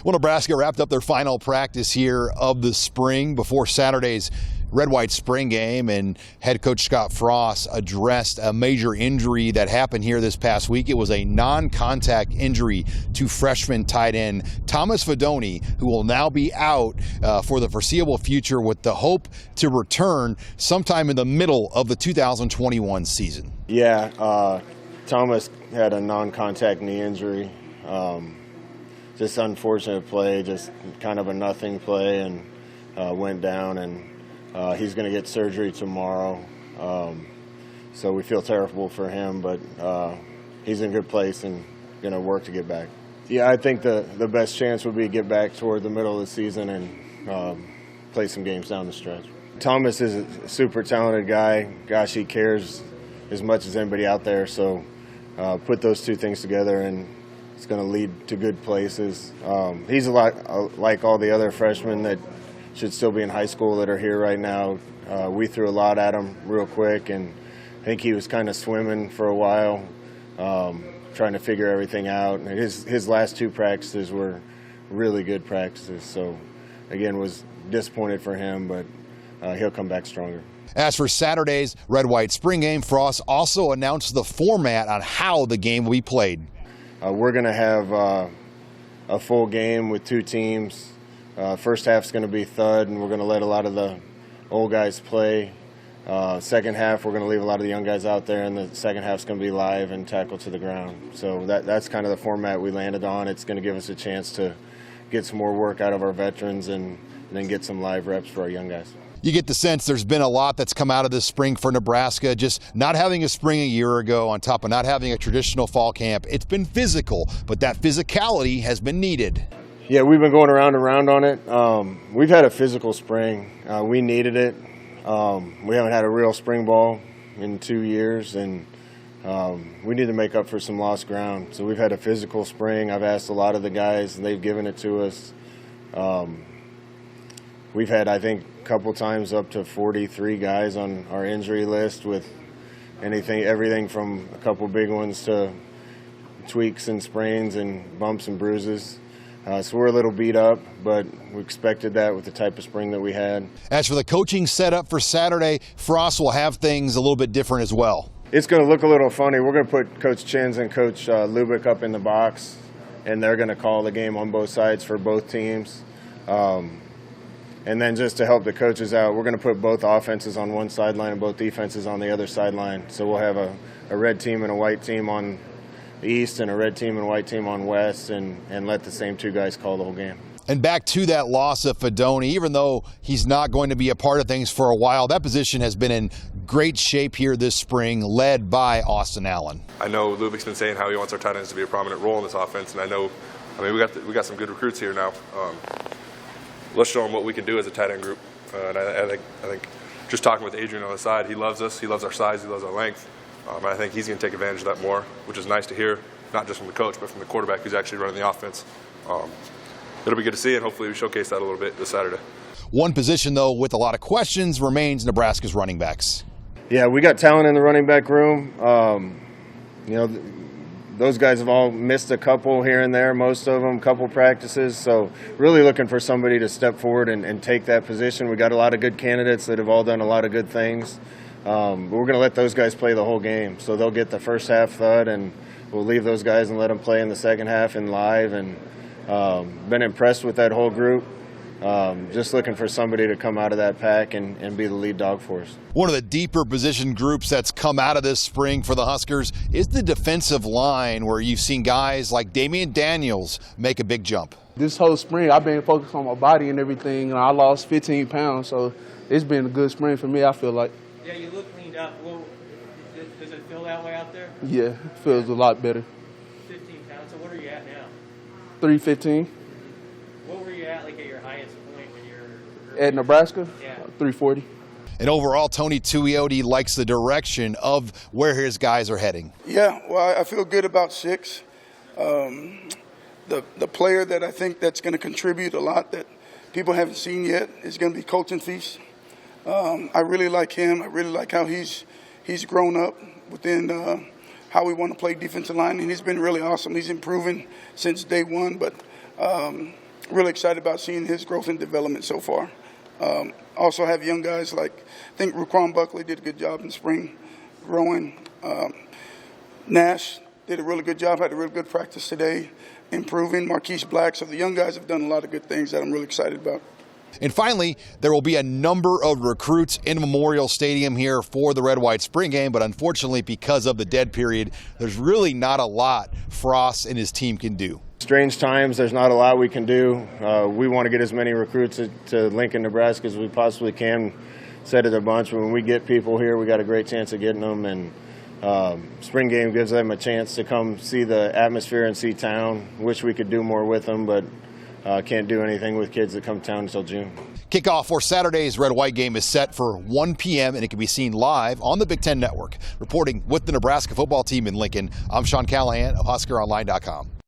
Well, Nebraska wrapped up their final practice here of the spring before Saturday's red-white spring game, and head coach Scott Frost addressed a major injury that happened here this past week. It was a non-contact injury to freshman tight end Thomas Fidone, who will now be out for the foreseeable future with the hope to return sometime in the middle of the 2021 season. Yeah, Thomas had a non-contact knee injury. Just unfortunate play, just kind of a nothing play, and went down, and he's going to get surgery tomorrow. So we feel terrible for him, but he's in a good place and going to work to get back. Yeah, I think the best chance would be to get back toward the middle of the season and play some games down the stretch. Thomas is a super talented guy. Gosh, he cares as much as anybody out there. So put those two things together, and it's going to lead to good places. He's a lot like all the other freshmen that should still be in high school that are here right now. We threw a lot at him real quick, and I think he was kind of swimming for a while, trying to figure everything out. And his last two practices were really good practices. So, again, was disappointed for him, but he'll come back stronger. As for Saturday's red-white spring game, Frost also announced the format on how the game will be played. We're going to have a full game with two teams. First half's going to be thud, and we're going to let a lot of the old guys play. Second half, we're going to leave a lot of the young guys out there, and the second half's going to be live and tackle to the ground. So that's kind of the format we landed on. It's going to give us a chance to get some more work out of our veterans and then get some live reps for our young guys. You get the sense there's been a lot that's come out of this spring for Nebraska, just not having a spring a year ago on top of not having a traditional fall camp. It's been physical, but that physicality has been needed. Yeah, we've been going around and around on it. We've had a physical spring. We needed it. We haven't had a real spring ball in 2 years, and we need to make up for some lost ground. So we've had a physical spring. I've asked a lot of the guys, and they've given it to us. We've had, I think, a couple times up to 43 guys on our injury list with everything from a couple big ones to tweaks and sprains and bumps and bruises. So we're a little beat up, but we expected that with the type of spring that we had. As for the coaching setup for Saturday, Frost will have things a little bit different as well. It's going to look a little funny. We're going to put Coach Chins and Coach Lubick up in the box, and they're going to call the game on both sides for both teams. And then just to help the coaches out, we're going to put both offenses on one sideline and both defenses on the other sideline. So we'll have a red team and a white team on the east and a red team and a white team on west, and let the same two guys call the whole game. And back to that loss of Fidone, even though he's not going to be a part of things for a while, that position has been in great shape here this spring, led by Austin Allen. I know Lubick's been saying how he wants our tight ends to be a prominent role in this offense, and I mean, we got some good recruits here now. Let's show them what we can do as a tight end group. And I think just talking with Adrian on the side, he loves us. He loves our size. He loves our length. I think he's going to take advantage of that more, which is nice to hear, not just from the coach, but from the quarterback who's actually running the offense. It'll be good to see, and hopefully we showcase that a little bit this Saturday. One position, though, with a lot of questions remains Nebraska's running backs. Yeah, we got talent in the running back room. Those guys have all missed a couple here and there, most of them, couple practices. So really looking for somebody to step forward and take that position. We got a lot of good candidates that have all done a lot of good things. But we're going to let those guys play the whole game. So they'll get the first half thud, and we'll leave those guys and let them play in the second half and live. And been impressed with that whole group. Just looking for somebody to come out of that pack and be the lead dog for us. One of the deeper position groups that's come out of this spring for the Huskers is the defensive line, where you've seen guys like Damian Daniels make a big jump. This whole spring, I've been focused on my body and everything, and I lost 15 pounds, so it's been a good spring for me, I feel like. Yeah, you look cleaned up. Well, does it feel that way out there? Yeah, it feels a lot better. 15 pounds. So what are you at now? 315. What were you at, like, at your highest point when you were At Nebraska? Yeah. 340. And overall, Tony Tuioti likes the direction of where his guys are heading. Yeah, well, I feel good about 6. The player that I think that's going to contribute a lot that people haven't seen yet is going to be Colton Feast. I really like him. I really like how he's grown up within how we want to play defensive line, and he's been really awesome. He's improving since day one, but really excited about seeing his growth and development so far. Also have young guys like, I think Raquan Buckley did a good job in spring growing. Nash did a really good job, had a really good practice today, improving. Marquise Black. So the young guys have done a lot of good things that I'm really excited about. And finally, there will be a number of recruits in Memorial Stadium here for the red-white spring game, but unfortunately, because of the dead period, there's really not a lot Frost and his team can do. Strange times, there's not a lot we can do. We want to get as many recruits to Lincoln, Nebraska as we possibly can. Said it a bunch, but when we get people here, we got a great chance of getting them, and spring game gives them a chance to come see the atmosphere and see town. Wish we could do more with them, but can't do anything with kids that come to town until June. Kickoff for Saturday's red-white game is set for 1 p.m. and it can be seen live on the Big Ten Network. Reporting with the Nebraska football team in Lincoln, I'm Sean Callahan of HuskerOnline.com.